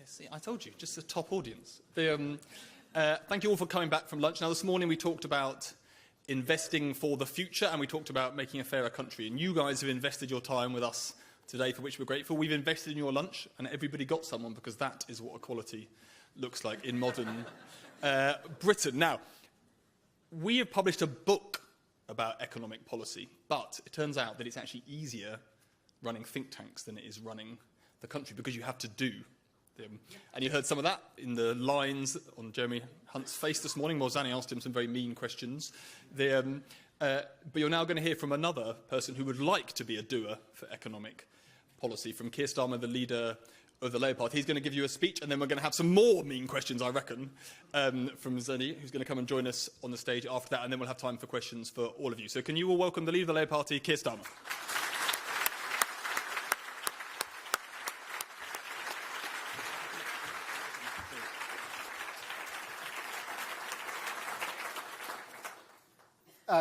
See, I told you, just the top audience. Thank you all for coming back from lunch. Now, this morning we talked about investing for the future and we talked about making a fairer country. And you guys have invested your time with us today, for which we're grateful. We've invested in your lunch and everybody got someone, because that is what equality looks like in modern Britain. Now, we have published a book about economic policy, but it turns out that it's actually easier running think tanks than it is running the country, because you have to do them. And you heard some of that in the lines on Jeremy Hunt's face this morning. Morzani asked him some very mean questions. But you're now going to hear from another person who would like to be a doer for economic policy, from Keir Starmer, the leader of the Labour Party. He's going to give you a speech, and then we're going to have some more mean questions, I reckon, from Zeni, who's going to come and join us on the stage after that, and then we'll have time for questions for all of you. So can you all welcome the leader of the Labour Party, Keir Starmer?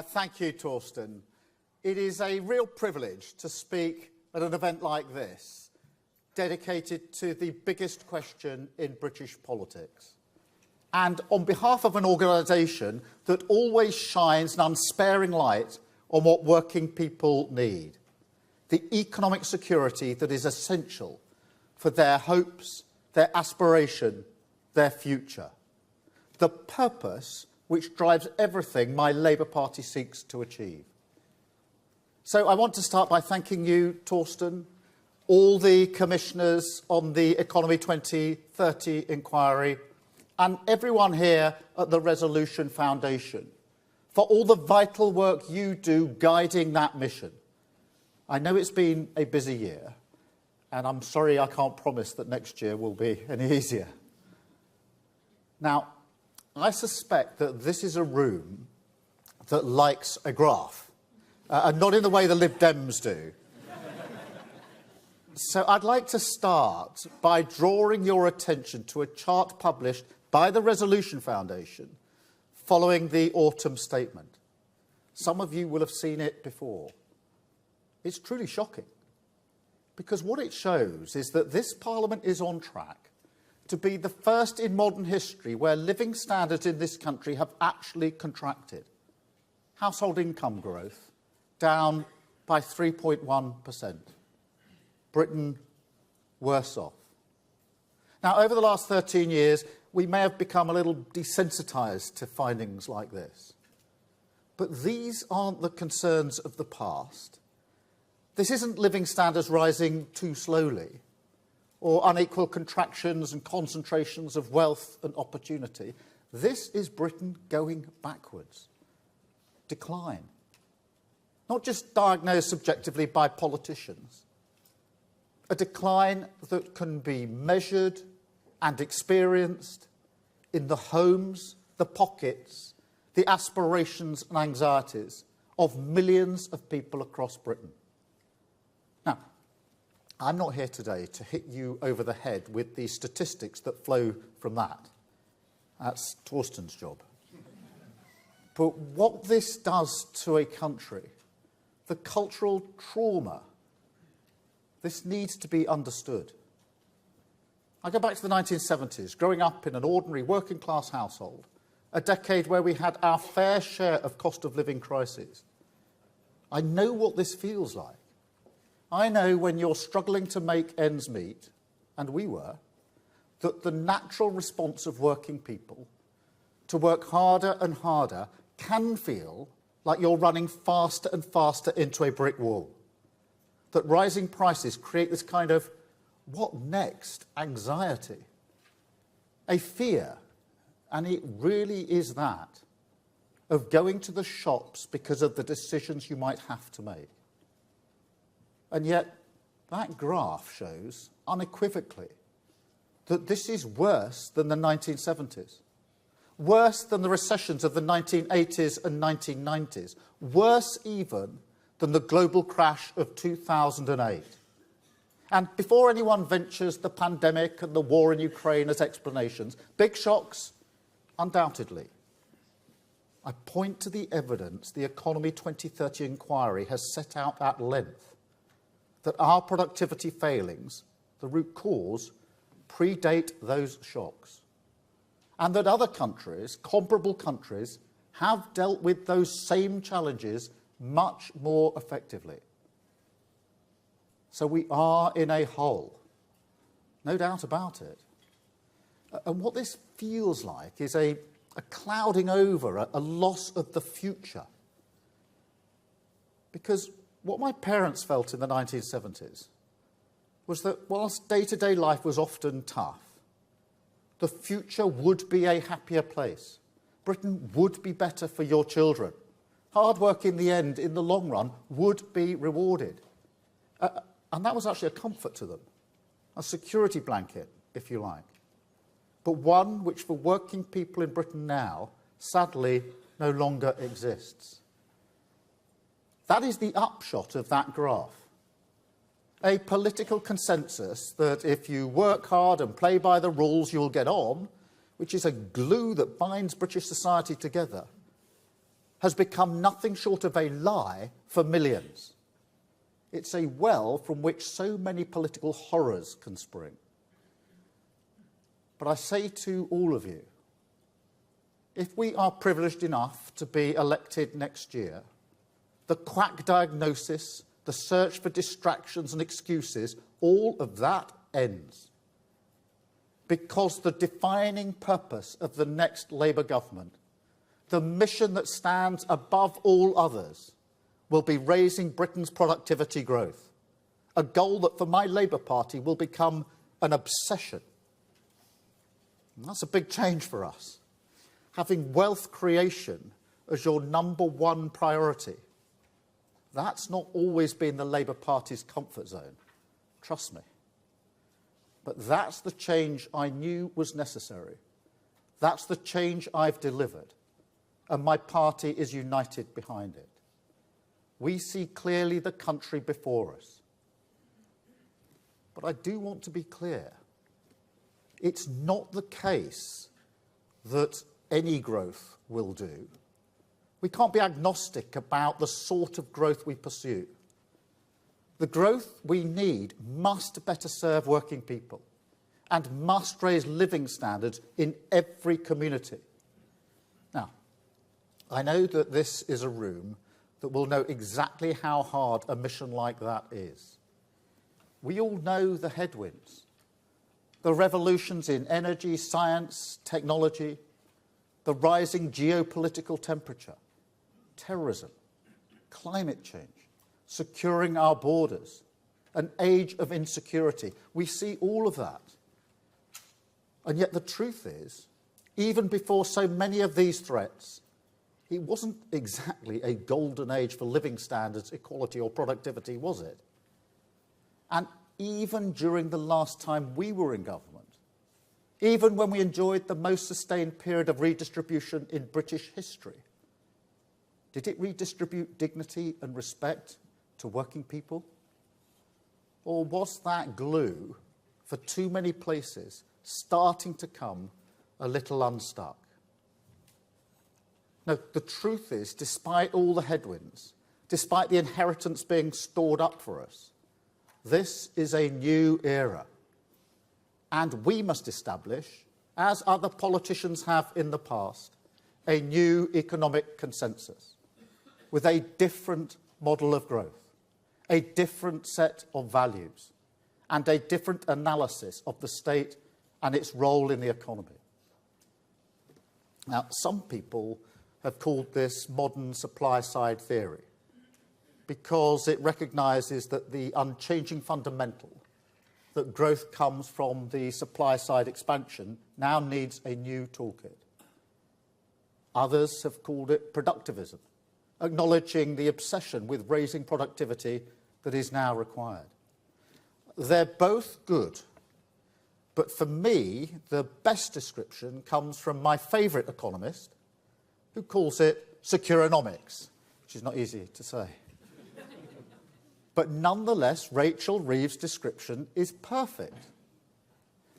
Thank you, Torsten. It is a real privilege to speak at an event like this, dedicated to the biggest question in British politics. And on behalf of an organisation that always shines an unsparing light on what working people need, the economic security that is essential for their hopes, their aspiration, their future. The purpose which drives everything my Labour Party seeks to achieve. So I want to start by thanking you, Torsten, all the commissioners on the Economy 2030 inquiry, and everyone here at the Resolution Foundation for all the vital work you do guiding that mission. I know it's been a busy year, and I'm sorry I can't promise that next year will be any easier. Now, I suspect that this is a room that likes a graph, and not in the way the Lib Dems do. So I'd like to start by drawing your attention to a chart published by the Resolution Foundation following the autumn statement. Some of you will have seen it before. It's truly shocking, because what it shows is that this Parliament is on track to be the first in modern history where living standards in this country have actually contracted. Household income growth down by 3.1%. Britain worse off. Now, over the last 13 years, we may have become a little desensitised to findings like this. But these aren't the concerns of the past. This isn't living standards rising too slowly, or unequal contractions and concentrations of wealth and opportunity. This is Britain going backwards. Decline. Not just diagnosed subjectively by politicians. A decline that can be measured and experienced in the homes, the pockets, the aspirations and anxieties of millions of people across Britain. Now, I'm not here today to hit you over the head with the statistics that flow from that. That's Torsten's job. But what this does to a country, the cultural trauma, this needs to be understood. I go back to the 1970s, growing up in an ordinary working-class household, a decade where we had our fair share of cost of living crises. I know what this feels like. I know when you're struggling to make ends meet, and we were, that the natural response of working people to work harder and harder can feel like you're running faster and faster into a brick wall. That rising prices create this kind of what next anxiety, a fear, and it really is that, of going to the shops because of the decisions you might have to make. And yet, that graph shows unequivocally that this is worse than the 1970s, worse than the recessions of the 1980s and 1990s, worse even than the global crash of 2008. And before anyone ventures the pandemic and the war in Ukraine as explanations, big shocks, undoubtedly. I point to the evidence the Economy 2030 inquiry has set out at length, that our productivity failings, the root cause, predate those shocks, and that other countries, comparable countries, have dealt with those same challenges much more effectively. So we are in a hole, no doubt about it. And what this feels like is a clouding over, a loss of the future. Because what my parents felt in the 1970s was that whilst day-to-day life was often tough, the future would be a happier place. Britain would be better for your children. Hard work in the end, in the long run, would be rewarded. And that was actually a comfort to them, a security blanket, if you like. But one which for working people in Britain now, sadly, no longer exists. That is the upshot of that graph. A political consensus that if you work hard and play by the rules, you'll get on, which is a glue that binds British society together, has become nothing short of a lie for millions. It's a well from which so many political horrors can spring. But I say to all of you, if we are privileged enough to be elected next year, the quack diagnosis, the search for distractions and excuses, all of that ends. Because the defining purpose of the next Labour government, the mission that stands above all others, will be raising Britain's productivity growth, a goal that for my Labour Party will become an obsession. And that's a big change for us, having wealth creation as your number one priority. That's not always been the Labour Party's comfort zone, trust me. But that's the change I knew was necessary. That's the change I've delivered, and my party is united behind it. We see clearly the country before us. But I do want to be clear. It's not the case that any growth will do. We can't be agnostic about the sort of growth we pursue. The growth we need must better serve working people and must raise living standards in every community. Now, I know that this is a room that will know exactly how hard a mission like that is. We all know the headwinds, the revolutions in energy, science, technology, the rising geopolitical temperature, terrorism, climate change, securing our borders, an age of insecurity. We see all of that. And yet the truth is, even before so many of these threats, it wasn't exactly a golden age for living standards, equality or productivity, was it? And even during the last time we were in government, even when we enjoyed the most sustained period of redistribution in British history, did it redistribute dignity and respect to working people? Or was that glue, for too many places, starting to come a little unstuck? No, the truth is, despite all the headwinds, despite the inheritance being stored up for us, this is a new era. And we must establish, as other politicians have in the past, a new economic consensus with a different model of growth, a different set of values, and a different analysis of the state and its role in the economy. Now, some people have called this modern supply-side theory because it recognises that the unchanging fundamental that growth comes from the supply-side expansion now needs a new toolkit. Others have called it productivism, acknowledging the obsession with raising productivity that is now required. They're both good, but for me, the best description comes from my favourite economist, who calls it securonomics, which is not easy to say. But nonetheless, Rachel Reeves' description is perfect,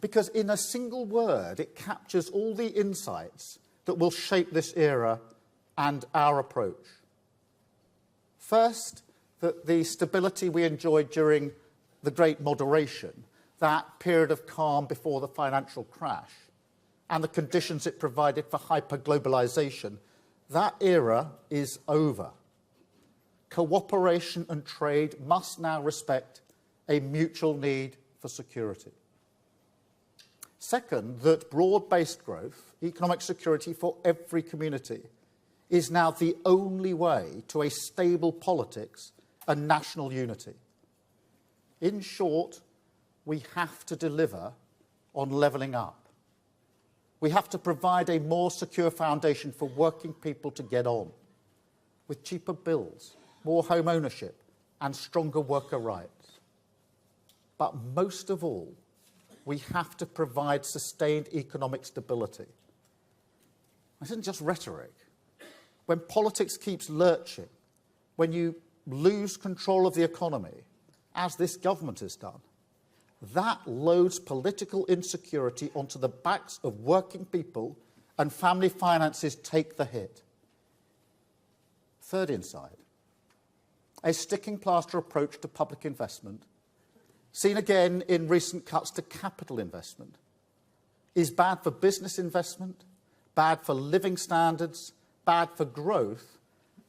because in a single word, it captures all the insights that will shape this era and our approach. First, that the stability we enjoyed during the Great Moderation that period of calm before the financial crash and the conditions it provided for hyper-globalisation, that era is over. Cooperation and trade must now respect a mutual need for security. Second, that broad-based growth, economic security for every community, is now the only way to a stable politics and national unity. In short, we have to deliver on levelling up. We have to provide a more secure foundation for working people to get on, with cheaper bills, more home ownership, and stronger worker rights. But most of all, we have to provide sustained economic stability. This isn't just rhetoric. When politics keeps lurching, when you lose control of the economy, as this government has done, that loads political insecurity onto the backs of working people, and family finances take the hit. Third insight, a sticking plaster approach to public investment, seen again in recent cuts to capital investment, is bad for business investment, bad for living standards, bad for growth,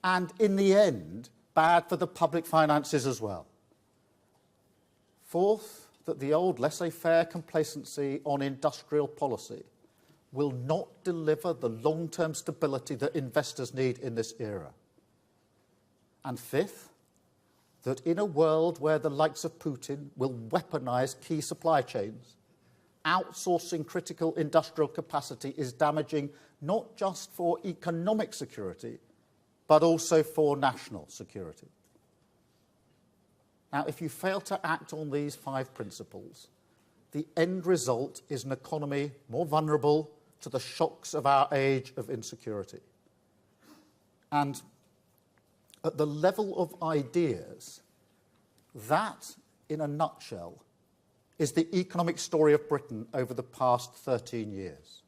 and in the end, bad for the public finances as well. Fourth, that the old laissez-faire complacency on industrial policy will not deliver the long-term stability that investors need in this era. And fifth, that in a world where the likes of Putin will weaponize key supply chains, outsourcing critical industrial capacity is damaging not just for economic security, but also for national security. Now, if you fail to act on these 5 principles, the end result is an economy more vulnerable to the shocks of our age of insecurity. And at the level of ideas, that, in a nutshell, is the economic story of Britain over the past 13 years.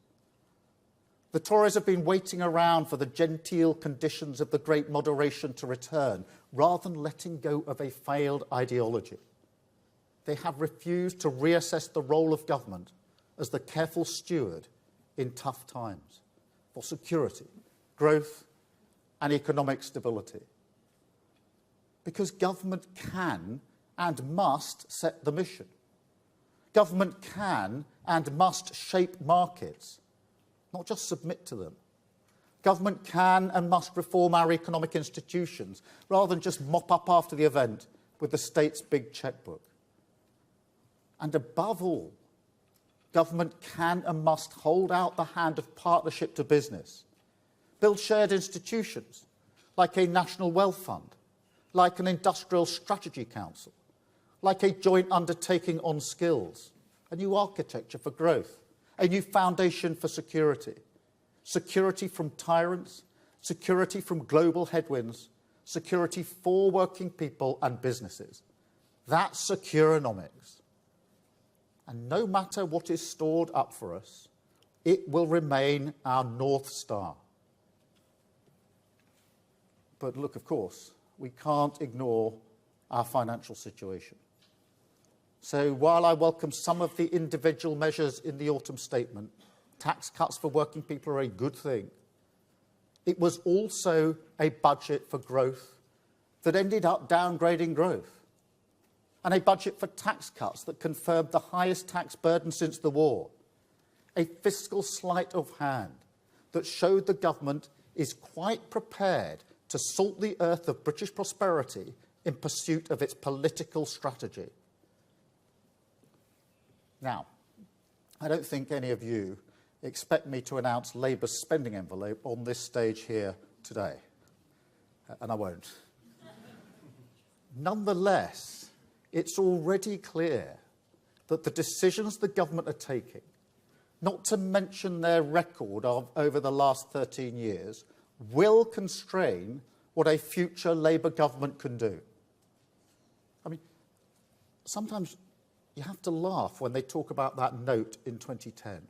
The Tories have been waiting around for the genteel conditions of the Great Moderation to return, rather than letting go of a failed ideology. They have refused to reassess the role of government as the careful steward in tough times for security, growth, and economic stability. Because government can and must set the mission. Government can and must shape markets, not just submit to them. Government can and must reform our economic institutions, rather than just mop up after the event with the state's big chequebook. And above all, government can and must hold out the hand of partnership to business, build shared institutions like a national wealth fund, like an industrial strategy council, like a joint undertaking on skills, a new architecture for growth, a new foundation for security. Security from tyrants, security from global headwinds, security for working people and businesses. That's securonomics. And no matter what is stored up for us, it will remain our North Star. But look, of course, we can't ignore our financial situation. So while I welcome some of the individual measures in the autumn statement, tax cuts for working people are a good thing, it was also a budget for growth that ended up downgrading growth, and a budget for tax cuts that confirmed the highest tax burden since the war, a fiscal sleight of hand that showed the government is quite prepared to salt the earth of British prosperity in pursuit of its political strategy. Now, I don't think any of you expect me to announce Labour's spending envelope on this stage here today, and I won't. Nonetheless, it's already clear that the decisions the government are taking, not to mention their record of over the last 13 years, will constrain what a future Labour government can do. I mean, sometimes you have to laugh when they talk about that note in 2010.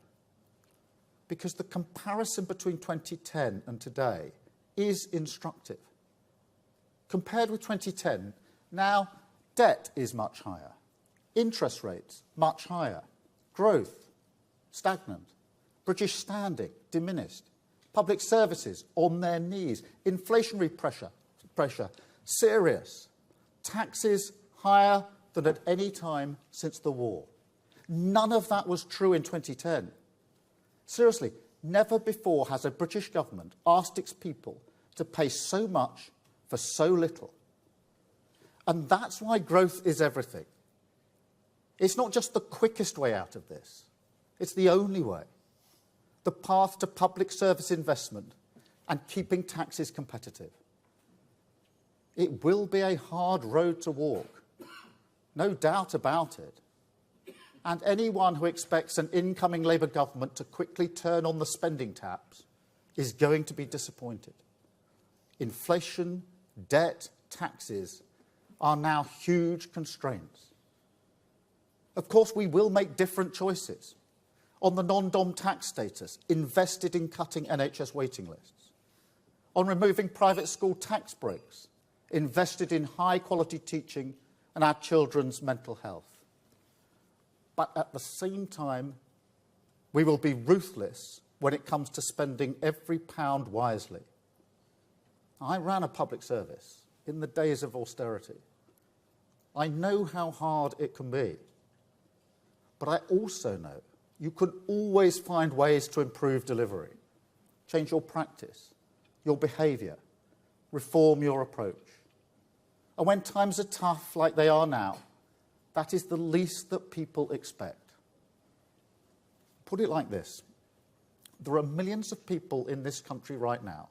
Because the comparison between 2010 and today is instructive. Compared with 2010, now debt is much higher, Interest rates, much higher. Growth, stagnant. British standing, diminished. Public services, on their knees. Inflationary pressure, serious. Taxes higher than at any time since the war. None of that was true in 2010. Seriously, never before has a British government asked its people to pay so much for so little. And that's why growth is everything. It's not just the quickest way out of this. It's the only way. The path to public service investment and keeping taxes competitive. It will be a hard road to walk. No doubt about it. And anyone who expects an incoming Labour government to quickly turn on the spending taps is going to be disappointed. Inflation, debt, taxes are now huge constraints. Of course, we will make different choices. On the non-dom tax status, invested in cutting NHS waiting lists. On removing private school tax breaks, invested in high-quality teaching and our children's mental health. But at the same time, we will be ruthless when it comes to spending every pound wisely. I ran a public service in the days of austerity. I know how hard it can be. But I also know you can always find ways to improve delivery, change your practice, your behaviour, reform your approach. And when times are tough like they are now, that is the least that people expect. Put it like this. There are millions of people in this country right now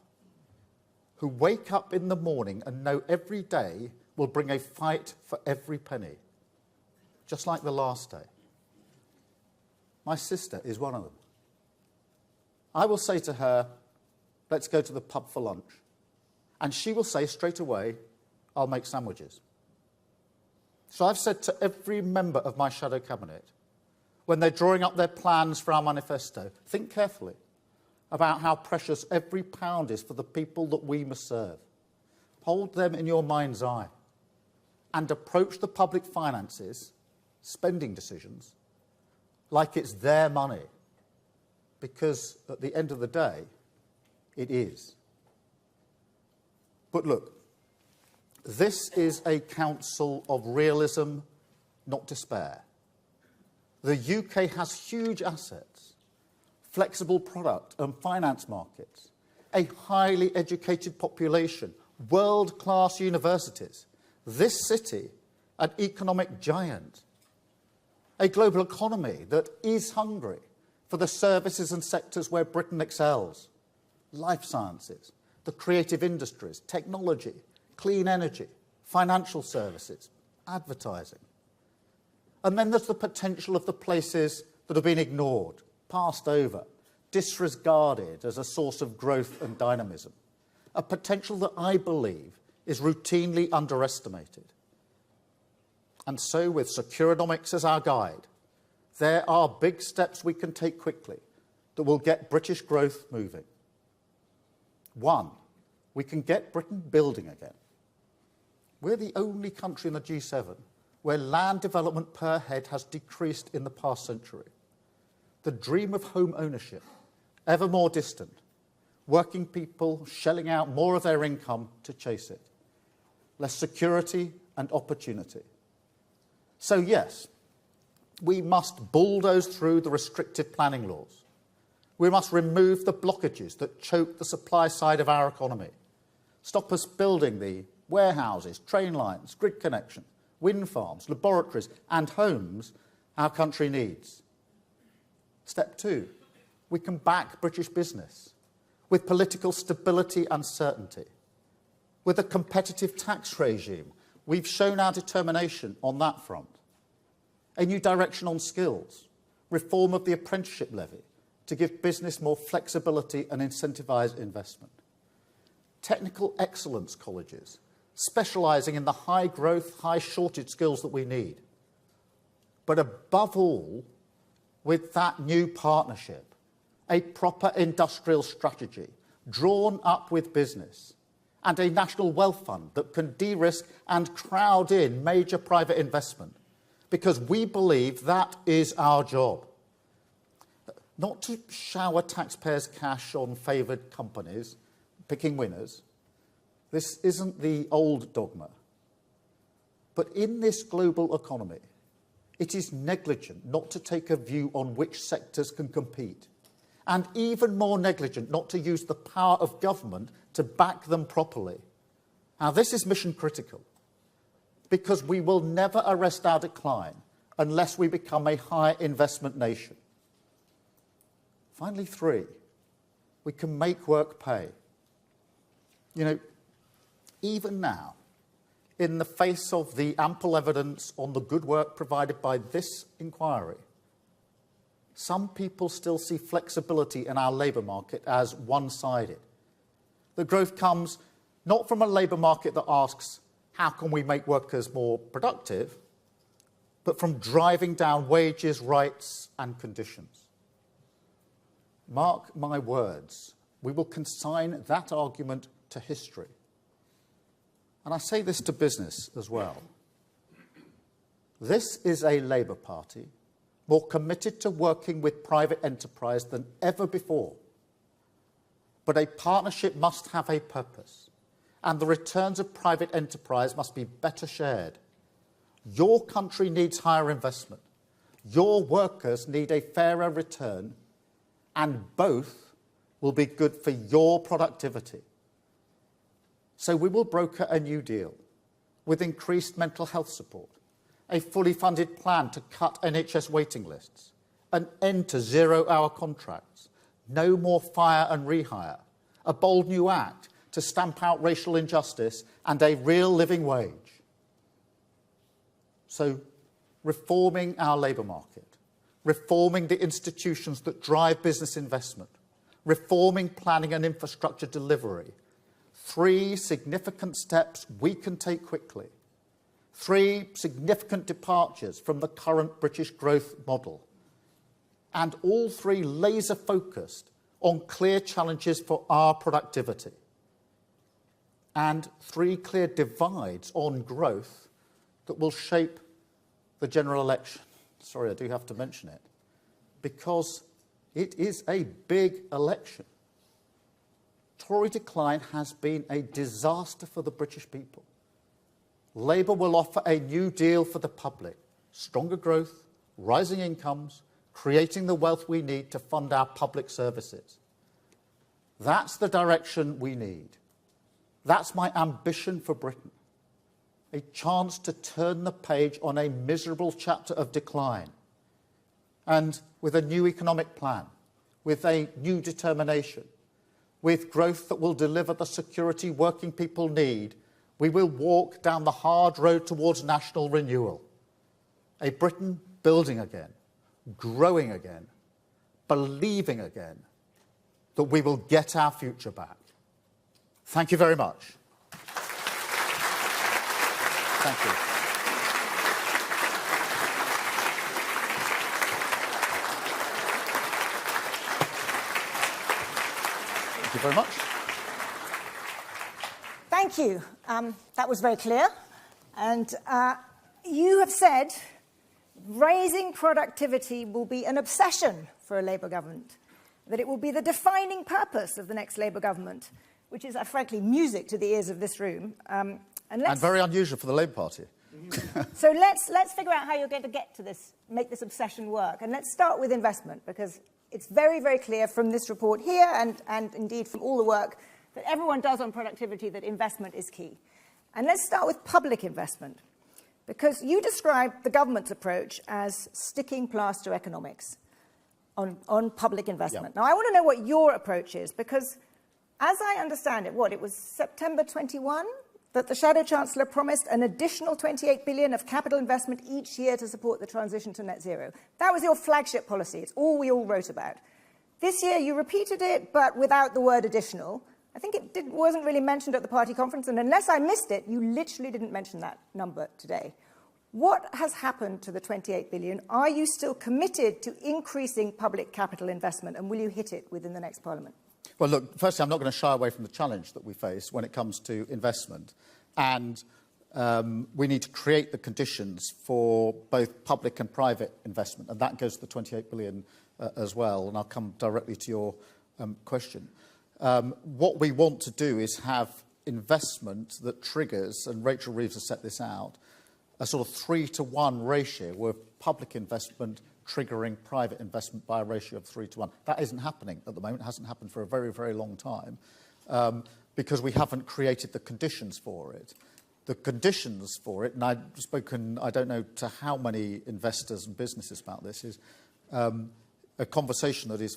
who wake up in the morning and know every day will bring a fight for every penny, just like the last day. My sister is one of them. I will say to her, let's go to the pub for lunch. And she will say straight away, I'll make sandwiches. So I've said to every member of my shadow cabinet, when they're drawing up their plans for our manifesto, think carefully about how precious every pound is for the people that we must serve. Hold them in your mind's eye and approach the public finances, spending decisions, like it's their money, because at the end of the day, it is. But look, this is a council of realism, not despair. The UK has huge assets, flexible product and finance markets, a highly educated population, world-class universities, this city, an economic giant, a global economy that is hungry for the services and sectors where Britain excels, life sciences, the creative industries, technology, clean energy, financial services, advertising. And then there's the potential of the places that have been ignored, passed over, disregarded as a source of growth and dynamism, a potential that I believe is routinely underestimated. And so, with Securonomics as our guide, there are big steps we can take quickly that will get British growth moving. One, we can get Britain building again. We're the only country in the G7 where land development per head has decreased in the past century. The dream of home ownership, ever more distant, working people shelling out more of their income to chase it. Less security and opportunity. So yes, we must bulldoze through the restrictive planning laws. We must remove the blockages that choke the supply side of our economy. Stop us building the warehouses, train lines, grid connection, wind farms, laboratories and homes our country needs. Step two, we can back British business with political stability and certainty. With a competitive tax regime, we've shown our determination on that front. A new direction on skills, reform of the apprenticeship levy to give business more flexibility and incentivise investment. Technical excellence colleges, specialising in the high-growth, high-shortage skills that we need. But above all, with that new partnership, a proper industrial strategy drawn up with business, and a national wealth fund that can de-risk and crowd in major private investment, because we believe that is our job. Not to shower taxpayers' cash on favoured companies, picking winners. This isn't the old dogma. But in this global economy, it is negligent not to take a view on which sectors can compete, and even more negligent not to use the power of government to back them properly. Now, this is mission critical, because we will never arrest our decline unless we become a high investment nation. Finally, 3, we can make work pay. You know, even now, in the face of the ample evidence on the good work provided by this inquiry, some people still see flexibility in our labour market as one-sided. The growth comes not from a labour market that asks, how can we make workers more productive, but from driving down wages, rights and conditions. Mark my words, we will consign that argument to history. And I say this to business as well. This is a Labour Party more committed to working with private enterprise than ever before. But a partnership must have a purpose, and the returns of private enterprise must be better shared. Your country needs higher investment. Your workers need a fairer return, and both will be good for your productivity. So we will broker a new deal with increased mental health support, a fully funded plan to cut NHS waiting lists, an end to zero-hour contracts, no more fire and rehire, a bold new act to stamp out racial injustice, and a real living wage. So reforming our labour market, reforming the institutions that drive business investment, reforming planning and infrastructure delivery, 3 significant steps we can take quickly. 3 significant departures from the current British growth model. And all 3 laser-focused on clear challenges for our productivity. And 3 clear divides on growth that will shape the general election. Sorry, I do have to mention it. Because it is a big election. Tory decline has been a disaster for the British people. Labour will offer a new deal for the public, stronger growth, rising incomes, creating the wealth we need to fund our public services. That's the direction we need. That's my ambition for Britain. A chance to turn the page on a miserable chapter of decline. And with a new economic plan, with a new determination, with growth that will deliver the security working people need, we will walk down the hard road towards national renewal. A Britain building again, growing again, believing again that we will get our future back. Thank you very much. Thank you. Thank you very much. Thank you. That was very clear. And you have said raising productivity will be an obsession for a Labour government, that it will be the defining purpose of the next Labour government, which is, frankly, music to the ears of this room. And very unusual for the Labour Party. So let's figure out how you're going to get to this, make this obsession work. And let's start with investment, because it's very, very clear from this report here and indeed from all the work that everyone does on productivity that investment is key. And let's start with public investment, because you described the government's approach as sticking plaster economics on public investment. Yeah. Now, I want to know what your approach is, because as I understand it, it was September 21 that the Shadow Chancellor promised an additional 28 billion of capital investment each year to support the transition to net zero. That was your flagship policy. It's all we all wrote about. This year you repeated it, but without the word additional. I think it wasn't really mentioned at the party conference, and unless I missed it, you literally didn't mention that number today. What has happened to the 28 billion? Are you still committed to increasing public capital investment, and will you hit it within the next Parliament? Well, look, firstly, I'm not going to shy away from the challenge that we face when it comes to investment. And we need to create the conditions for both public and private investment, and that goes to the 28 billion as well, and I'll come directly to your question. What we want to do is have investment that triggers, and Rachel Reeves has set this out, a sort of 3-to-1 ratio where public investment triggering private investment by a ratio of 3-to-1. That isn't happening at the moment. It hasn't happened for a very, very long time because we haven't created the conditions for it. The conditions for it, and I've spoken, I don't know to how many investors and businesses about this, is a conversation that is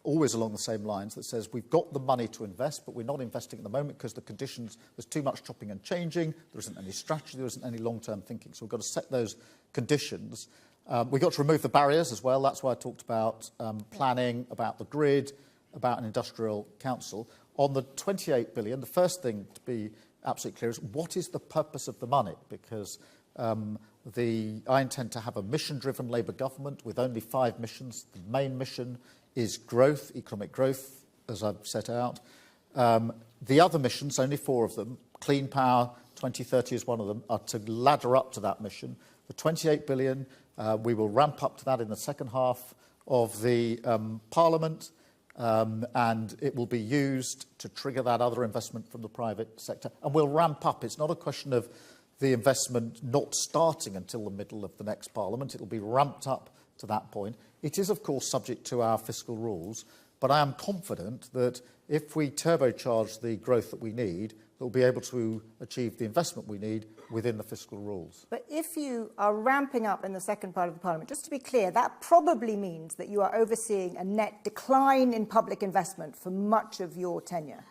always along the same lines that says we've got the money to invest, but we're not investing at the moment because the conditions, there's too much chopping and changing, there isn't any strategy, there isn't any long-term thinking. So we've got to set those conditions. We've got to remove the barriers as well. That's why I talked about planning, about the grid, about an industrial council. On the 28 billion, the first thing to be absolutely clear is what is the purpose of the money? Because I intend to have a mission-driven Labour government with only 5 missions. The main mission is growth, economic growth, as I've set out. The other missions, only 4 of them, clean power, 2030 is one of them, are to ladder up to that mission. The 28 billion, we will ramp up to that in the second half of the Parliament, and it will be used to trigger that other investment from the private sector. And we'll ramp up. It's not a question of the investment not starting until the middle of the next Parliament. It will be ramped up to that point. It is, of course, subject to our fiscal rules, but I am confident that if we turbocharge the growth that we need, we'll be able to achieve the investment we need within the fiscal rules. But if you are ramping up in the second part of the Parliament, just to be clear, that probably means that you are overseeing a net decline in public investment for much of your tenure.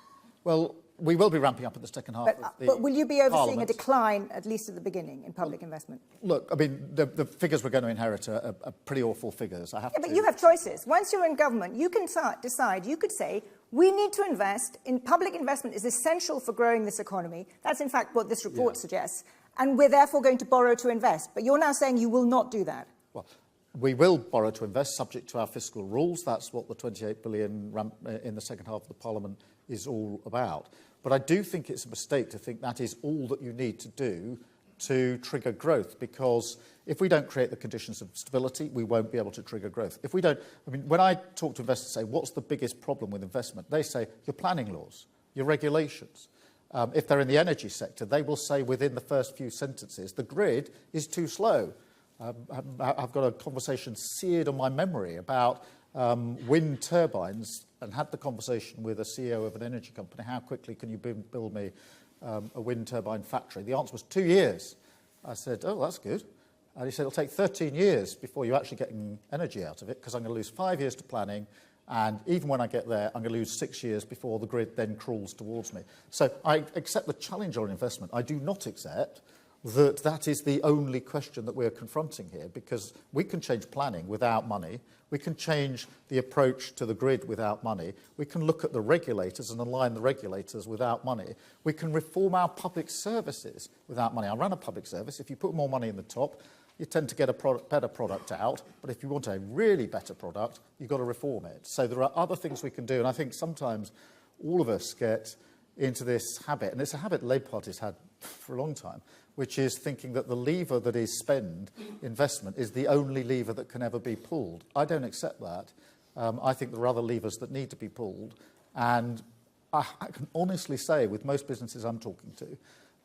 Well, we will be ramping up in the second half of the But will you be overseeing Parliament. a decline, at least at the beginning, in public investment? Look, I mean, the figures we're going to inherit are pretty awful figures. But you have choices. Once you're in government, you can decide, you could say, we need to invest in public investment is essential for growing this economy. That's, in fact, what this report suggests. And we're therefore going to borrow to invest. But you're now saying you will not do that. Well, we will borrow to invest subject to our fiscal rules. That's what the 28 billion ramp in the second half of the Parliament is all about. But I do think it's a mistake to think that is all that you need to do to trigger growth, because if we don't create the conditions of stability, we won't be able to trigger growth. If we don't, I mean, when I talk to investors and say, what's the biggest problem with investment? They say, your planning laws, your regulations. If they're in the energy sector, they will say within the first few sentences, the grid is too slow. I've got a conversation seared on my memory about wind turbines, and had the conversation with a CEO of an energy company, how quickly can you build me a wind turbine factory? The answer was 2 years. I said, oh, that's good. And he said, it'll take 13 years before you're actually getting energy out of it, because I'm going to lose 5 years to planning, and even when I get there, I'm going to lose 6 years before the grid then crawls towards me. So I accept the challenge on investment. I do not accept that that is the only question that we're confronting here, because we can change planning without money. We can change the approach to the grid without money. We can look at the regulators and align the regulators without money. We can reform our public services without money. I run a public service. If you put more money in the top, you tend to get a better product out. But if you want a really better product, you've got to reform it. So there are other things we can do. And I think sometimes all of us get into this habit, and it's a habit the Labour Party's had for a long time, which is thinking that the lever that is spend investment is the only lever that can ever be pulled. I don't accept that. I think there are other levers that need to be pulled. And I can honestly say, with most businesses I'm talking to,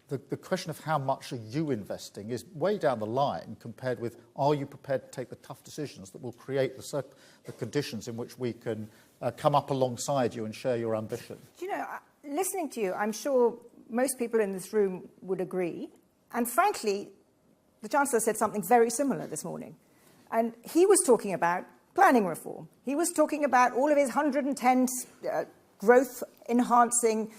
the question of how much are you investing is way down the line compared with, are you prepared to take the tough decisions that will create the conditions in which we can come up alongside you and share your ambition? Do you know, listening to you, I'm sure most people in this room would agree. And frankly, the Chancellor said something very similar this morning. And he was talking about planning reform. He was talking about all of his 110 growth-enhancing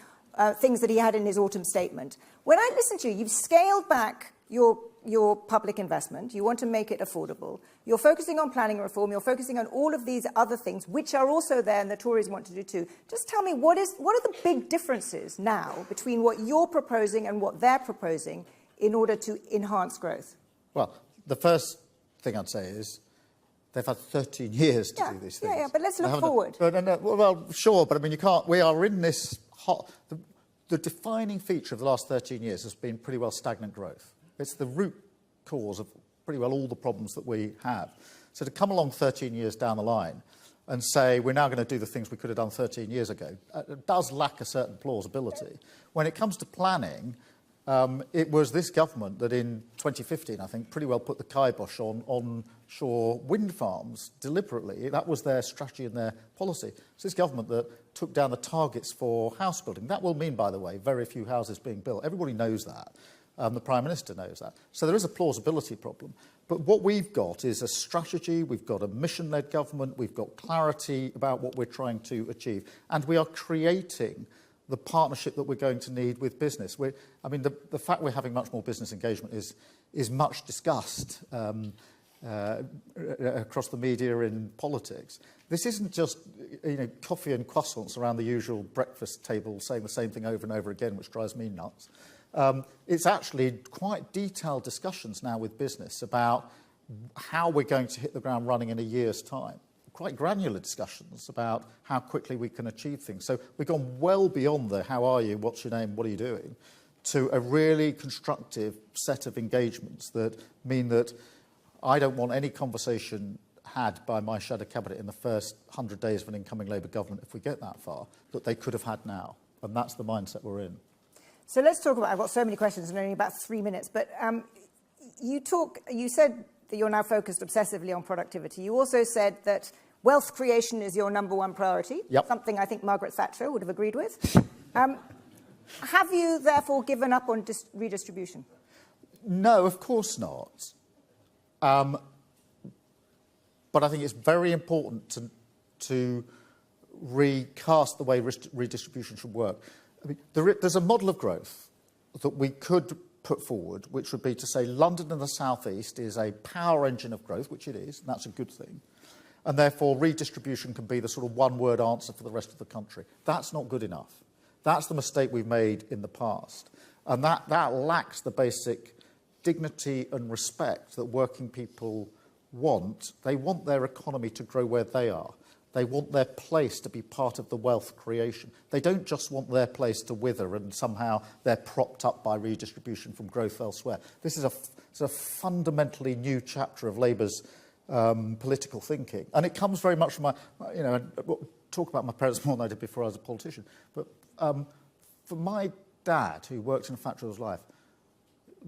things that he had in his autumn statement. When I listen to you, you've scaled back your public investment. You want to make it affordable. You're focusing on planning reform. You're focusing on all of these other things, which are also there, and the Tories want to do too. Just tell me, what are the big differences now between what you're proposing and what they're proposing in order to enhance growth? Well, the first thing I'd say is they've had 13 years to do these things. Yeah, but let's look forward. Well, sure, but I mean, you can't. We are in this hot. the defining feature of the last 13 years has been pretty well stagnant growth. It's the root cause of pretty well all the problems that we have. So to come along 13 years down the line and say we're now going to do the things we could have done 13 years ago does lack a certain plausibility. When it comes to planning, it was this government that in 2015, I think, pretty well put the kibosh on onshore wind farms deliberately. That was their strategy and their policy. It's this government that took down the targets for house building. That will mean, by the way, very few houses being built. Everybody knows that. The Prime Minister knows that. So there is a plausibility problem. But what we've got is a strategy, we've got a mission-led government, we've got clarity about what we're trying to achieve, and we are creating the partnership that we're going to need with business. The fact we're having much more business engagement is much discussed across the media in politics. This isn't just coffee and croissants around the usual breakfast table saying the same thing over and over again, which drives me nuts. It's actually quite detailed discussions now with business about how we're going to hit the ground running in a year's time. Quite granular discussions about how quickly we can achieve things. So we've gone well beyond the how are you, what's your name, what are you doing, to a really constructive set of engagements that mean that I don't want any conversation had by my shadow cabinet in the first 100 days of an incoming Labour government, if we get that far, that they could have had now. And that's the mindset we're in. So let's talk about, I've got so many questions and only about 3 minutes, but you said that you're now focused obsessively on productivity. You also said that wealth creation is your number one priority, yep. Something I think Margaret Thatcher would have agreed with. Have you therefore given up on redistribution? No, of course not. But I think it's very important to recast the way redistribution should work. There's a model of growth that we could put forward, which would be to say London and the South East is a power engine of growth, which it is, and that's a good thing. And therefore, redistribution can be the sort of one-word answer for the rest of the country. That's not good enough. That's the mistake we've made in the past. And that lacks the basic dignity and respect that working people want. They want their economy to grow where they are. They want their place to be part of the wealth creation. They don't just want their place to wither and somehow they're propped up by redistribution from growth elsewhere. This is a fundamentally new chapter of Labour's political thinking. And it comes very much from I talk about my parents more than I did before I was a politician. But for my dad, who worked in a factory all his life,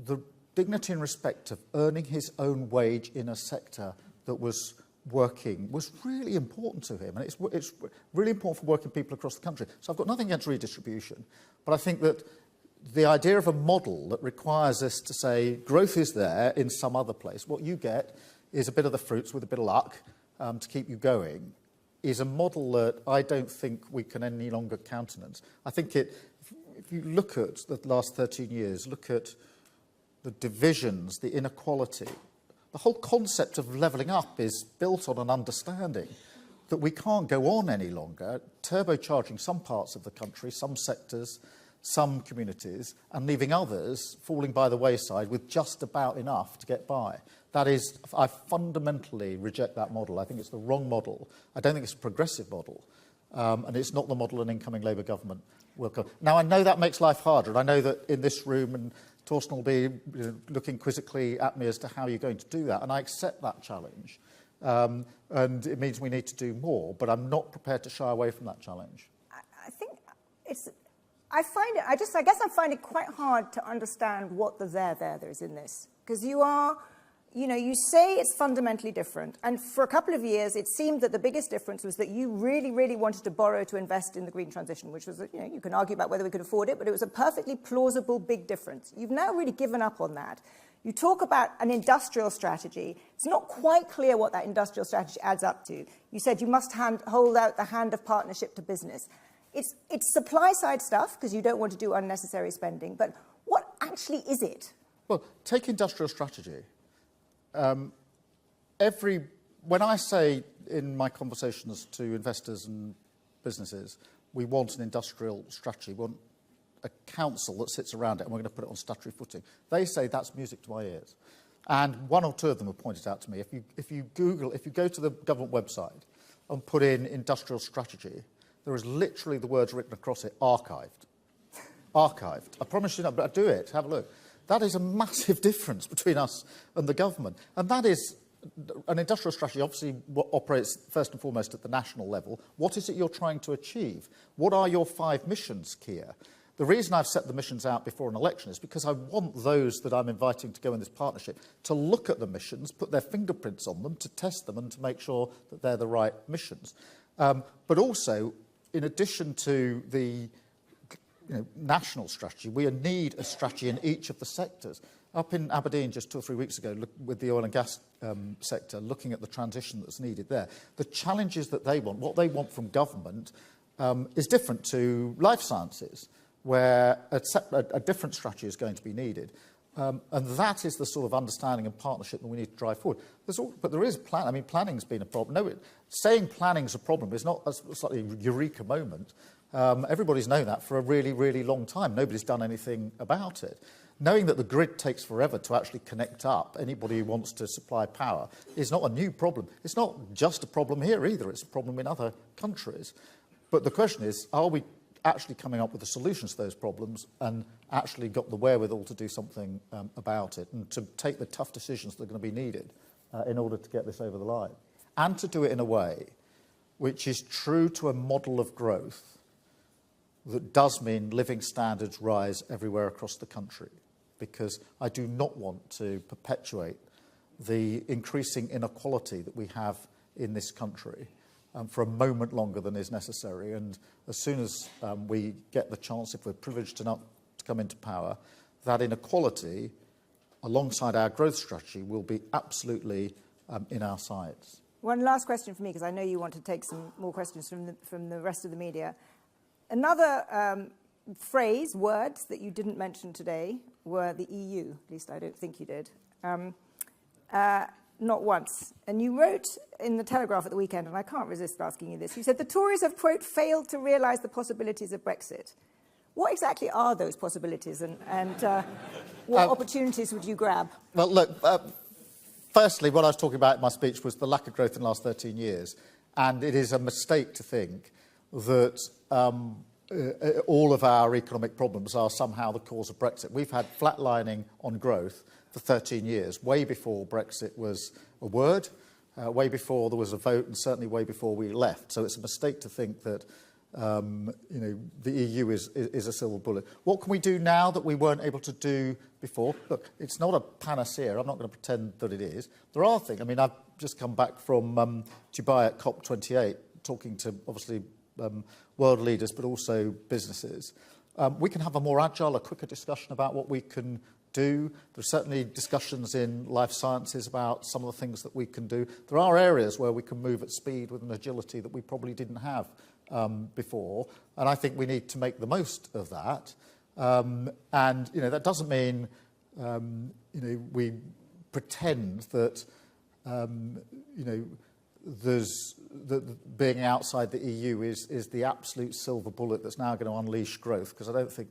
the dignity and respect of earning his own wage in a sector that was working was really important to him, and it's really important for working people across the country. So I've got nothing against redistribution, but I think that the idea of a model that requires us to say growth is there in some other place, what you get is a bit of the fruits with a bit of luck to keep you going, is a model that I don't think we can any longer countenance. I think if you look at the last 13 years, look at the divisions, the inequality, the whole concept of levelling up is built on an understanding that we can't go on any longer turbocharging some parts of the country, some sectors, some communities, and leaving others falling by the wayside with just about enough to get by. That is, I fundamentally reject that model. I think it's the wrong model. I don't think it's a progressive model. And it's not the model an incoming Labour government will come. Now, I know that makes life harder, and I know that in this room, and Torsten will be looking quizzically at me as to how you're going to do that, and I accept that challenge. And it means we need to do more, but I'm not prepared to shy away from that challenge. I think I guess I find it quite hard to understand what the there is in this. Because you say it's fundamentally different. And for a couple of years, it seemed that the biggest difference was that you really, really wanted to borrow to invest in the green transition, which was, you can argue about whether we could afford it, but it was a perfectly plausible big difference. You've now really given up on that. You talk about an industrial strategy. It's not quite clear what that industrial strategy adds up to. You said you must hold out the hand of partnership to business. It's supply-side stuff, because you don't want to do unnecessary spending, but what actually is it? Well, take industrial strategy. When I say in my conversations to investors and businesses, we want an industrial strategy, we want a council that sits around it and we're going to put it on statutory footing, they say that's music to my ears. And one or two of them have pointed out to me, if you go to the government website and put in industrial strategy, there is literally the words written across it, archived. archived. I promise you not, but do it. Have a look. That is a massive difference between us and the government. And that is an industrial strategy, obviously, what operates first and foremost at the national level. What is it you're trying to achieve? What are your 5 missions, Keir? The reason I've set the missions out before an election is because I want those that I'm inviting to go in this partnership to look at the missions, put their fingerprints on them, to test them and to make sure that they're the right missions. But also, in addition to the national strategy, we need a strategy in each of the sectors. Up in Aberdeen just 2 or 3 weeks ago, with the oil and gas sector, looking at the transition that's needed there, the challenges that they want, what they want from government, is different to life sciences, where a different strategy is going to be needed. And that is the sort of understanding and partnership that we need to drive forward. But there is plan. I mean, planning's been a problem. No, saying planning's a problem is not a slightly eureka moment. Everybody's known that for a really, really long time. Nobody's done anything about it. Knowing that the grid takes forever to actually connect up anybody who wants to supply power is not a new problem. It's not just a problem here either. It's a problem in other countries. But the question is, are we actually coming up with the solutions to those problems and actually got the wherewithal to do something about it and to take the tough decisions that are going to be needed in order to get this over the line? And to do it in a way which is true to a model of growth that does mean living standards rise everywhere across the country. Because I do not want to perpetuate the increasing inequality that we have in this country for a moment longer than is necessary. And as soon as we get the chance, if we're privileged enough to come into power, that inequality, alongside our growth strategy, will be absolutely in our sights. One last question for me, because I know you want to take some more questions from the rest of the media. Another words that you didn't mention today were the EU. At least I don't think you did. Not once. And you wrote in the Telegraph at the weekend, and I can't resist asking you this, you said the Tories have, quote, failed to realise the possibilities of Brexit. What exactly are those possibilities, and what opportunities would you grab? Well, look, firstly, what I was talking about in my speech was the lack of growth in the last 13 years. And it is a mistake to think that all of our economic problems are somehow the cause of Brexit. We've had flatlining on growth for 13 years, way before Brexit was a word, way before there was a vote, and certainly way before we left. So it's a mistake to think that the EU is a silver bullet. What can we do now that we weren't able to do before? Look, it's not a panacea. I'm not going to pretend that it is. There are things. I mean, I've just come back from Dubai at COP28, talking to, obviously, world leaders, but also businesses. We can have a more agile, a quicker discussion about what we can do. There's certainly discussions in life sciences about some of the things that we can do. There are areas where we can move at speed with an agility that we probably didn't have before, and I think we need to make the most of that. And that doesn't mean we pretend that there's being outside the EU is the absolute silver bullet that's now going to unleash growth, because I don't think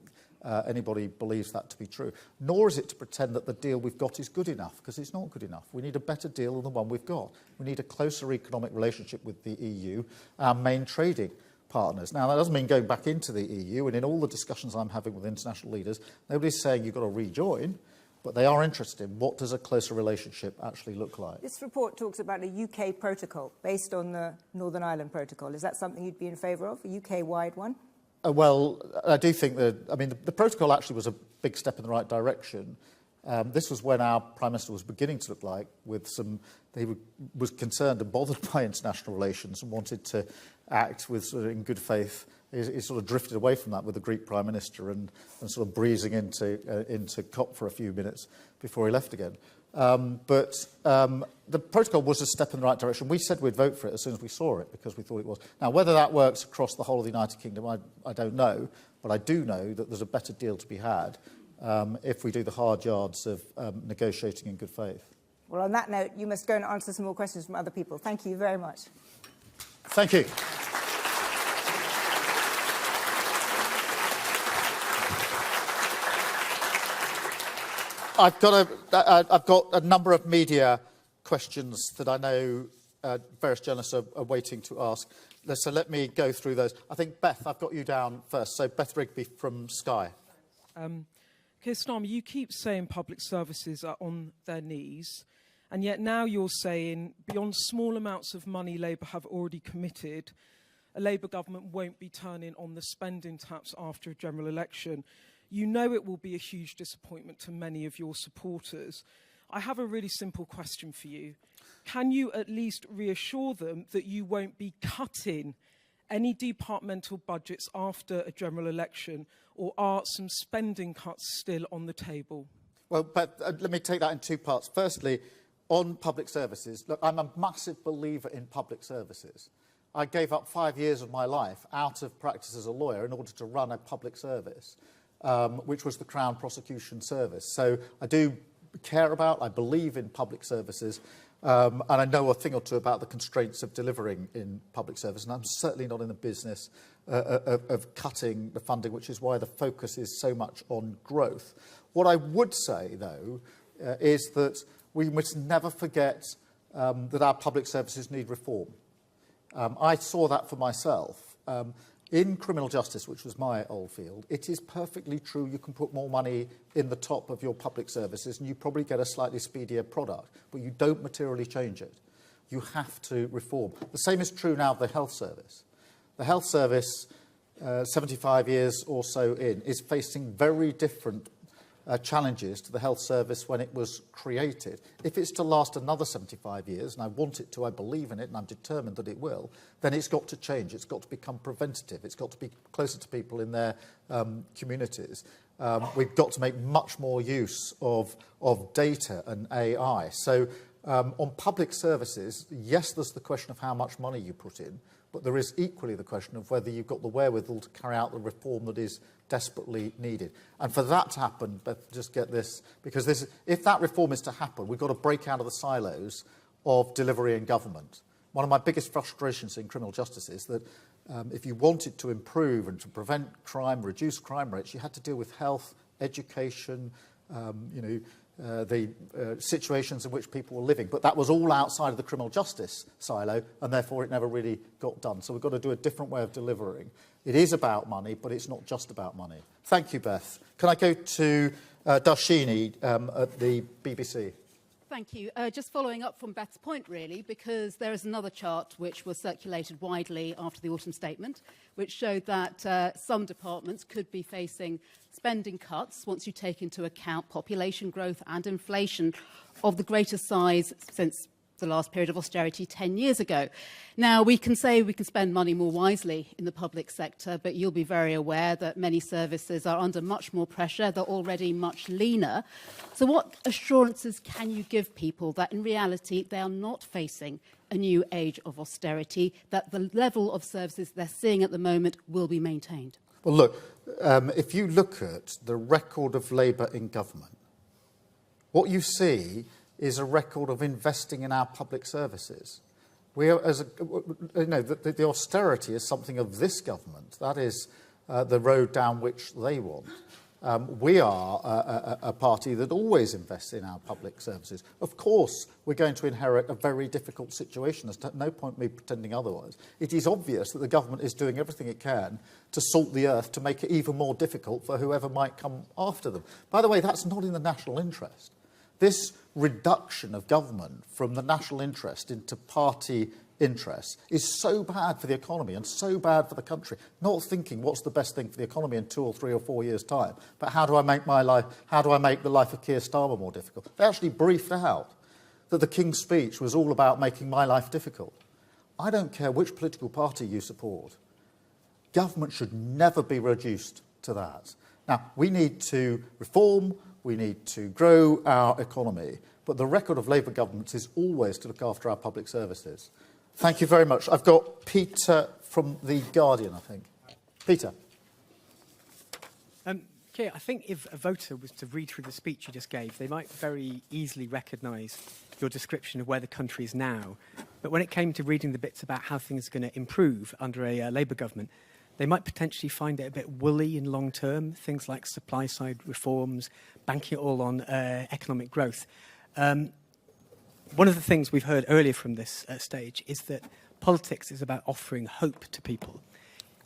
anybody believes that to be true. Nor is it to pretend that the deal we've got is good enough, because it's not good enough. We need a better deal than the one we've got. We need a closer economic relationship with the EU, our main trading partners. Now, that doesn't mean going back into the EU, and in all the discussions I'm having with international leaders, nobody's saying you've got to rejoin, but they are interested in what does a closer relationship actually look like. This report talks about a UK protocol based on the Northern Ireland Protocol. Is that something you'd be in favour of, a UK-wide one? Well, I do think that, the protocol actually was a big step in the right direction. This was when our Prime Minister was beginning to look like he was concerned and bothered by international relations and wanted to act with in good faith. He sort of drifted away from that with the Greek Prime Minister and sort of breezing into COP for a few minutes before he left again. But the protocol was a step in the right direction. We said we'd vote for it as soon as we saw it, because we thought it was. Now, whether that works across the whole of the United Kingdom, I don't know. But I do know that there's a better deal to be had if we do the hard yards of negotiating in good faith. Well, on that note, you must go and answer some more questions from other people. Thank you very much. Thank you. I've got a number of media questions that I know various journalists are waiting to ask. So let me go through those. I think, Beth, I've got you down first. So Beth Rigby from Sky. Keir Starmer, you keep saying public services are on their knees, and yet now you're saying beyond small amounts of money Labour have already committed, a Labour government won't be turning on the spending taps after a general election. You know it will be a huge disappointment to many of your supporters. I have a really simple question for you. Can you at least reassure them that you won't be cutting any departmental budgets after a general election, or are some spending cuts still on the table? Well, but let me take that in two parts. Firstly, on public services, look, I'm a massive believer in public services. I gave up 5 years of my life out of practice as a lawyer in order to run a public service, which was the Crown Prosecution Service. So I do care about, I believe in public services, and I know a thing or two about the constraints of delivering in public service, and I'm certainly not in the business of cutting the funding, which is why the focus is so much on growth. What I would say, though, is that we must never forget that our public services need reform. I saw that for myself. In criminal justice, which was my old field, it is perfectly true you can put more money in the top of your public services and you probably get a slightly speedier product, but you don't materially change it. You have to reform. The same is true now of the health service. The health service, 75 years or so in, is facing very different challenges to the health service when it was created. If it's to last another 75 years, and I want it to, I believe in it, and I'm determined that it will, then it's got to change. It's got to become preventative. It's got to be closer to people in their communities. We've got to make much more use of data and AI. So on public services, yes, there's the question of how much money you put in, but there is equally the question of whether you've got the wherewithal to carry out the reform that is desperately needed. And for that to happen, Beth, just get this, because if that reform is to happen, we've got to break out of the silos of delivery in government. One of my biggest frustrations in criminal justice is that if you wanted to improve and to prevent crime, reduce crime rates, you had to deal with health, education, the situations in which people were living. But that was all outside of the criminal justice silo, and therefore it never really got done. So we've got to do a different way of delivering. It is about money, but it's not just about money. Thank you, Beth. Can I go to Darshini at the BBC? Thank you. Just following up from Beth's point, really, because there is another chart which was circulated widely after the autumn statement, which showed that some departments could be facing spending cuts once you take into account population growth and inflation of the greatest size since the last period of austerity 10 years ago. Now, we can say we can spend money more wisely in the public sector, but you'll be very aware that many services are under much more pressure. They're already much leaner. So what assurances can you give people that in reality they are not facing a new age of austerity, that the level of services they're seeing at the moment will be maintained? Well, look, if you look at the record of Labour in government, what you see is a record of investing in our public services. We are, the austerity is something of this government. That is the road down which they want. We are a party that always invests in our public services. Of course, we're going to inherit a very difficult situation. There's no point me pretending otherwise. It is obvious that the government is doing everything it can to salt the earth to make it even more difficult for whoever might come after them. By the way, that's not in the national interest. This reduction of government from the national interest into party interests is so bad for the economy and so bad for the country. Not thinking what's the best thing for the economy in 2 or 3 or 4 years' time, but how do I make the life of Keir Starmer more difficult? They actually briefed out that the King's speech was all about making my life difficult. I don't care which political party you support. Government should never be reduced to that. Now, we need to reform, we need to grow our economy, but the record of Labour governments is always to look after our public services. Thank you very much. I've got Peter from The Guardian, I think. Peter. Keir, I think if a voter was to read through the speech you just gave, they might very easily recognise your description of where the country is now. But when it came to reading the bits about how things are going to improve under a Labour government, they might potentially find it a bit woolly in long term, things like supply-side reforms, banking it all on economic growth. One of the things we've heard earlier from this stage is that politics is about offering hope to people.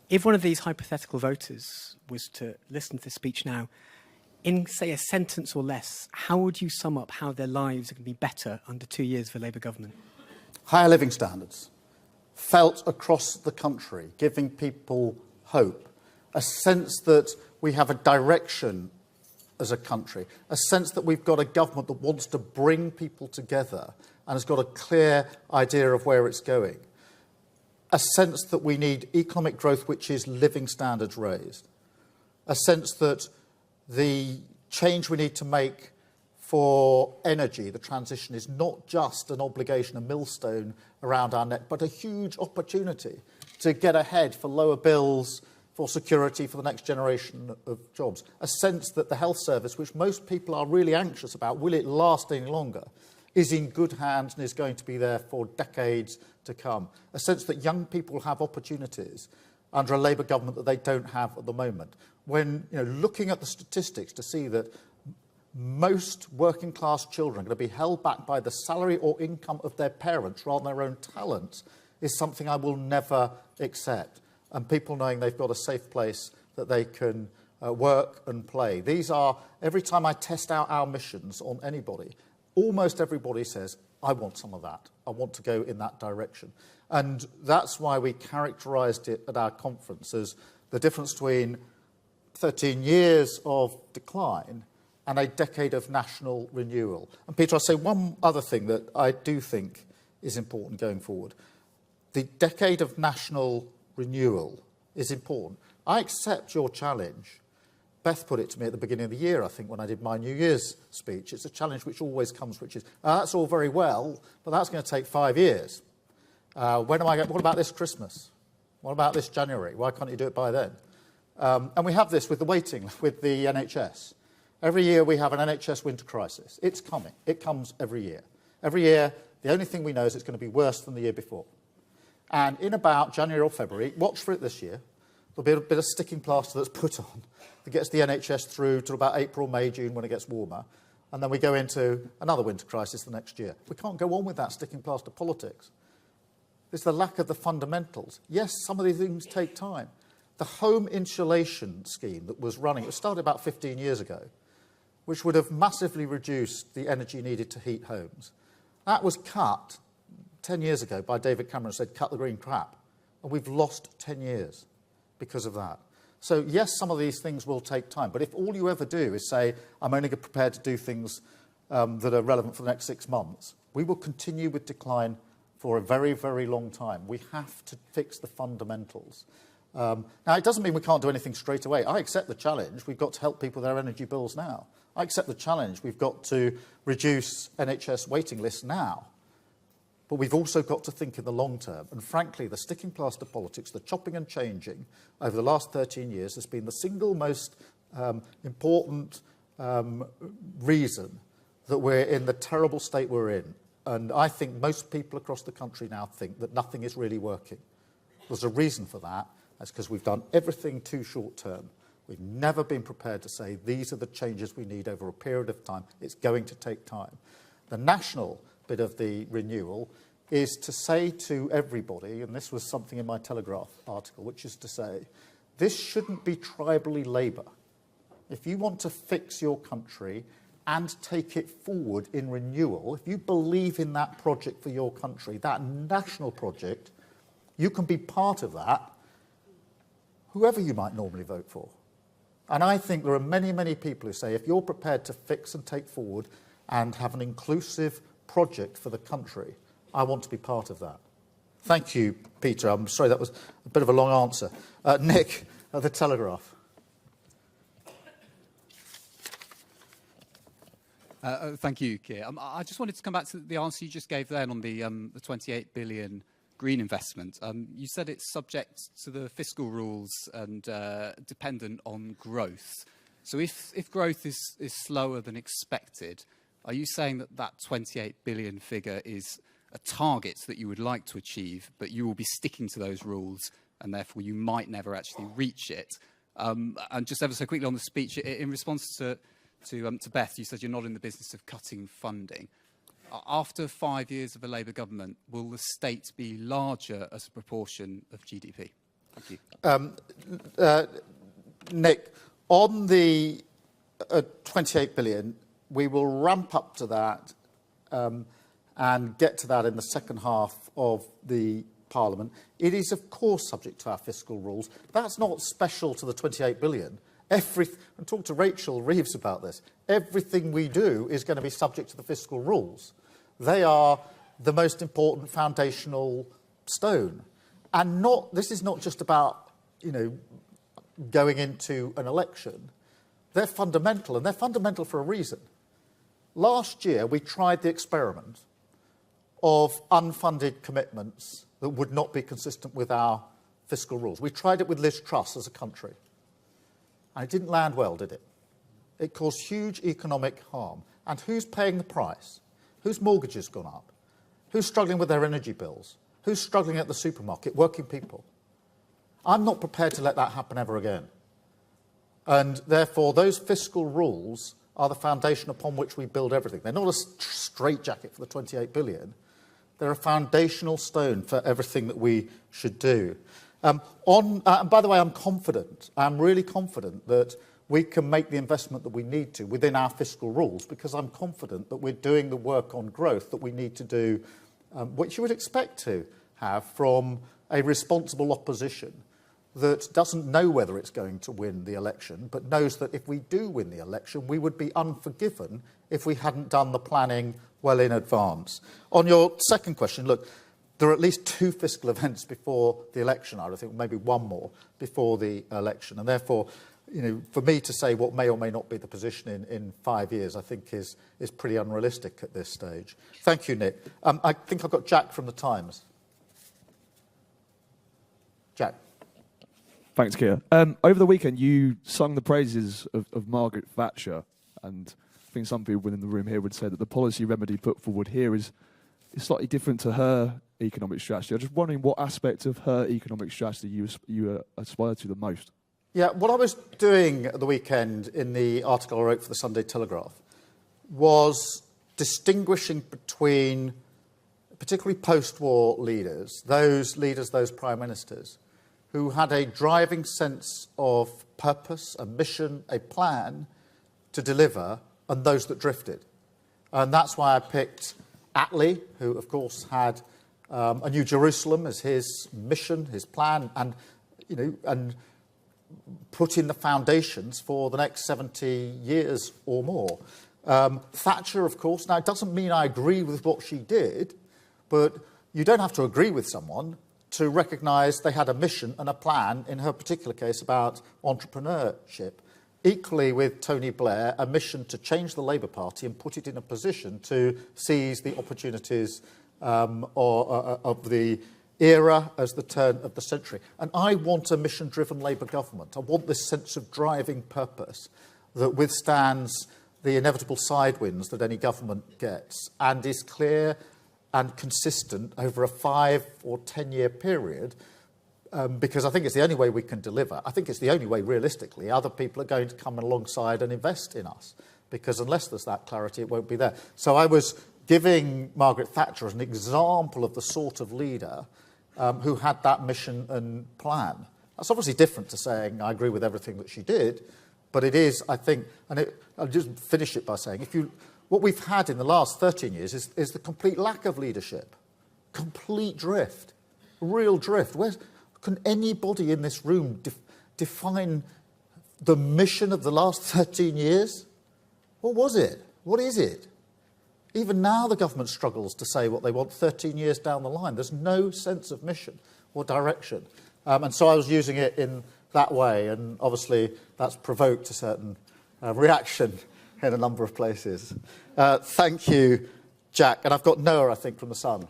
If one of these hypothetical voters was to listen to this speech now In, say, a sentence or less, how would you sum up how their lives are going to be better under 2 years of a Labour government? Higher living standards, felt across the country, giving people hope, a sense that we have a direction as a country, a sense that we've got a government that wants to bring people together and has got a clear idea of where it's going, a sense that we need economic growth which is living standards raised, a sense that the change we need to make for energy, the transition, is not just an obligation, a millstone around our neck, but a huge opportunity to get ahead for lower bills, for security, for the next generation of jobs. A sense that the health service, which most people are really anxious about, will it last any longer, is in good hands and is going to be there for decades to come. A sense that young people have opportunities under a Labour government that they don't have at the moment. When looking at the statistics to see that most working class children are going to be held back by the salary or income of their parents rather than their own talents is something I will never accept. And people knowing they've got a safe place that they can work and play. These are, every time I test out our missions on anybody, almost everybody says, I want some of that. I want to go in that direction. And that's why we characterised it at our conference as the difference between 13 years of decline and a decade of national renewal. And Peter, I'll say one other thing that I do think is important going forward. The decade of national renewal is important. I accept your challenge. Beth put it to me at the beginning of the year, I think, when I did my New Year's speech. It's a challenge which always comes, which is, that's all very well, but that's going to take 5 years. What about this Christmas? What about this January? Why can't you do it by then? And we have this with the waiting, with the NHS. Every year we have an NHS winter crisis. It's coming. It comes every year. Every year, the only thing we know is it's going to be worse than the year before. And in about January or February, watch for it this year, there'll be a bit of sticking plaster that's put on that gets the NHS through to about April, May, June when it gets warmer. And then we go into another winter crisis the next year. We can't go on with that sticking plaster politics. It's the lack of the fundamentals. Yes, some of these things take time. The home insulation scheme that was running, it started about 15 years ago, which would have massively reduced the energy needed to heat homes. That was cut 10 years ago by David Cameron, said, cut the green crap. And we've lost 10 years because of that. So, yes, some of these things will take time. But if all you ever do is say, I'm only prepared to do things that are relevant for the next 6 months, we will continue with decline for a very, very long time. We have to fix the fundamentals. Now, it doesn't mean we can't do anything straight away. I accept the challenge. We've got to help people with their energy bills now. I accept the challenge. We've got to reduce NHS waiting lists now. But we've also got to think in the long term. And frankly, the sticking plaster politics, the chopping and changing over the last 13 years has been the single most important reason that we're in the terrible state we're in. And I think most people across the country now think that nothing is really working. There's a reason for that. That's because we've done everything too short term. We've never been prepared to say these are the changes we need over a period of time. It's going to take time. The national bit of the renewal is to say to everybody, and this was something in my Telegraph article, which is to say, this shouldn't be tribally Labour. If you want to fix your country and take it forward in renewal, if you believe in that project for your country, that national project, you can be part of that, whoever you might normally vote for. And I think there are many, many people who say, if you're prepared to fix and take forward and have an inclusive project for the country, I want to be part of that. Thank you, Peter. I'm sorry that was a bit of a long answer. Nick, at the Telegraph. Thank you, Keir. I just wanted to come back to the answer you just gave then on the 28 billion green investment. You said it's subject to the fiscal rules and dependent on growth. So if growth is slower than expected, are you saying that 28 billion figure is a target that you would like to achieve, but you will be sticking to those rules and therefore you might never actually reach it? And just ever so quickly on the speech, in response to Beth, you said you're not in the business of cutting funding. After 5 years of a Labour government, will the state be larger as a proportion of GDP? Thank you. Nick, on the 28 billion. We will ramp up to that and get to that in the second half of the Parliament. It is, of course, subject to our fiscal rules. That's not special to the 28 billion. And talk to Rachel Reeves about this. Everything we do is going to be subject to the fiscal rules. They are the most important foundational stone. And this is not just about, going into an election. They're fundamental, and they're fundamental for a reason. Last year, we tried the experiment of unfunded commitments that would not be consistent with our fiscal rules. We tried it with Liz Truss as a country. And it didn't land well, did it? It caused huge economic harm. And who's paying the price? Whose mortgage has gone up? Who's struggling with their energy bills? Who's struggling at the supermarket? Working people. I'm not prepared to let that happen ever again. And therefore, those fiscal rules are the foundation upon which we build everything. They're not a straitjacket for the 28 billion. They're a foundational stone for everything that we should do. And by the way, I'm confident. I'm really confident that we can make the investment that we need to within our fiscal rules, because I'm confident that we're doing the work on growth that we need to do, which you would expect to have from a responsible opposition that doesn't know whether it's going to win the election, but knows that if we do win the election, we would be unforgiven if we hadn't done the planning well in advance. On your second question, look, there are at least 2 fiscal events before the election, I think maybe one more before the election. And therefore, for me to say what may or may not be the position in 5 years, I think is pretty unrealistic at this stage. Thank you, Nick. I think I've got Jack from The Times. Jack. Thanks, Keir. Over the weekend, you sung the praises of Margaret Thatcher, and I think some people within the room here would say that the policy remedy put forward here is slightly different to her economic strategy. I'm just wondering what aspect of her economic strategy you aspire to the most. Yeah, what I was doing at the weekend in the article I wrote for the Sunday Telegraph was distinguishing between particularly post-war leaders, those prime ministers, who had a driving sense of purpose, a mission, a plan to deliver, and those that drifted. And that's why I picked Attlee, who, of course, had a New Jerusalem as his mission, his plan, and put in the foundations for the next 70 years or more. Thatcher, of course, now it doesn't mean I agree with what she did, but you don't have to agree with someone to recognise they had a mission and a plan, in her particular case, about entrepreneurship. Equally with Tony Blair, a mission to change the Labour Party and put it in a position to seize the opportunities of the era as the turn of the century. And I want a mission-driven Labour government. I want this sense of driving purpose that withstands the inevitable sidewinds that any government gets and is clear and consistent over a 5 or 10 year period, because I think it's the only way we can deliver. I think it's the only way, realistically, other people are going to come alongside and invest in us, because unless there's that clarity, it won't be there. So I was giving Margaret Thatcher as an example of the sort of leader who had that mission and plan. That's obviously different to saying I agree with everything that she did, but it is, I think, I'll just finish it by saying, what we've had in the last 13 years is the complete lack of leadership, complete drift, real drift. Where can anybody in this room define the mission of the last 13 years? What was it? What is it? Even now the government struggles to say what they want 13 years down the line. There's no sense of mission or direction. And so I was using it in that way, and obviously that's provoked a certain reaction in a number of places. Thank you, Jack. And I've got Noah, I think, from The Sun.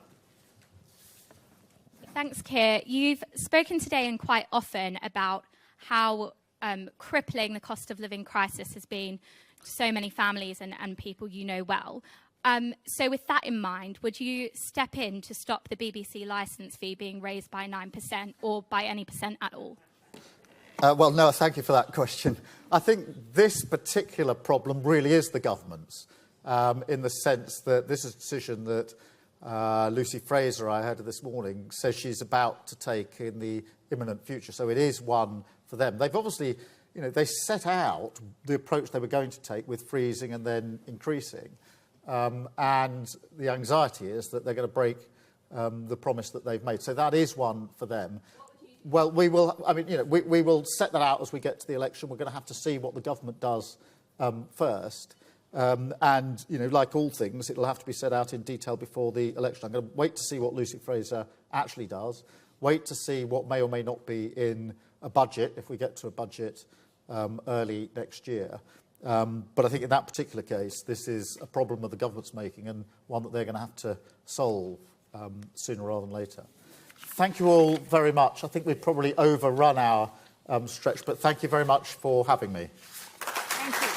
Thanks, Keir. You've spoken today and quite often about how crippling the cost of living crisis has been to so many families and people you know well. So with that in mind, would you step in to stop the BBC licence fee being raised by 9% or by any percent at all? Well, no, thank you for that question. I think this particular problem really is the government's, in the sense that this is a decision that Lucy Fraser, I heard this morning, says she's about to take in the imminent future. So it is one for them. They've obviously, they set out the approach they were going to take with freezing and then increasing. And the anxiety is that they're going to break the promise that they've made. So that is one for them. Well, we will, we will set that out as we get to the election. We're going to have to see what the government does first. And, like all things, it'll have to be set out in detail before the election. I'm going to wait to see what Lucy Fraser actually does, wait to see what may or may not be in a budget, if we get to a budget early next year. But I think in that particular case, this is a problem that the government's making and one that they're going to have to solve sooner rather than later. Thank you all very much. I think we've probably overrun our stretch, but thank you very much for having me. Thank you.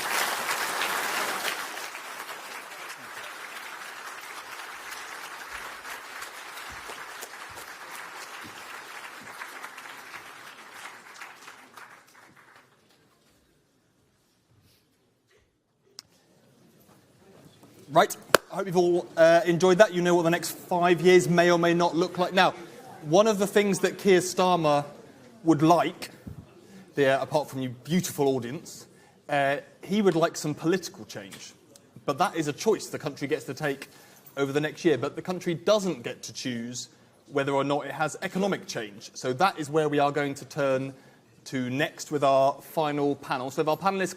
Right. I hope you've all enjoyed that. You know what the next 5 years may or may not look like. Now, one of the things that Keir Starmer would like, apart from you beautiful audience, he would like some political change. But that is a choice the country gets to take over the next year. But the country doesn't get to choose whether or not it has economic change. So that is where we are going to turn to next with our final panel. So if our panellists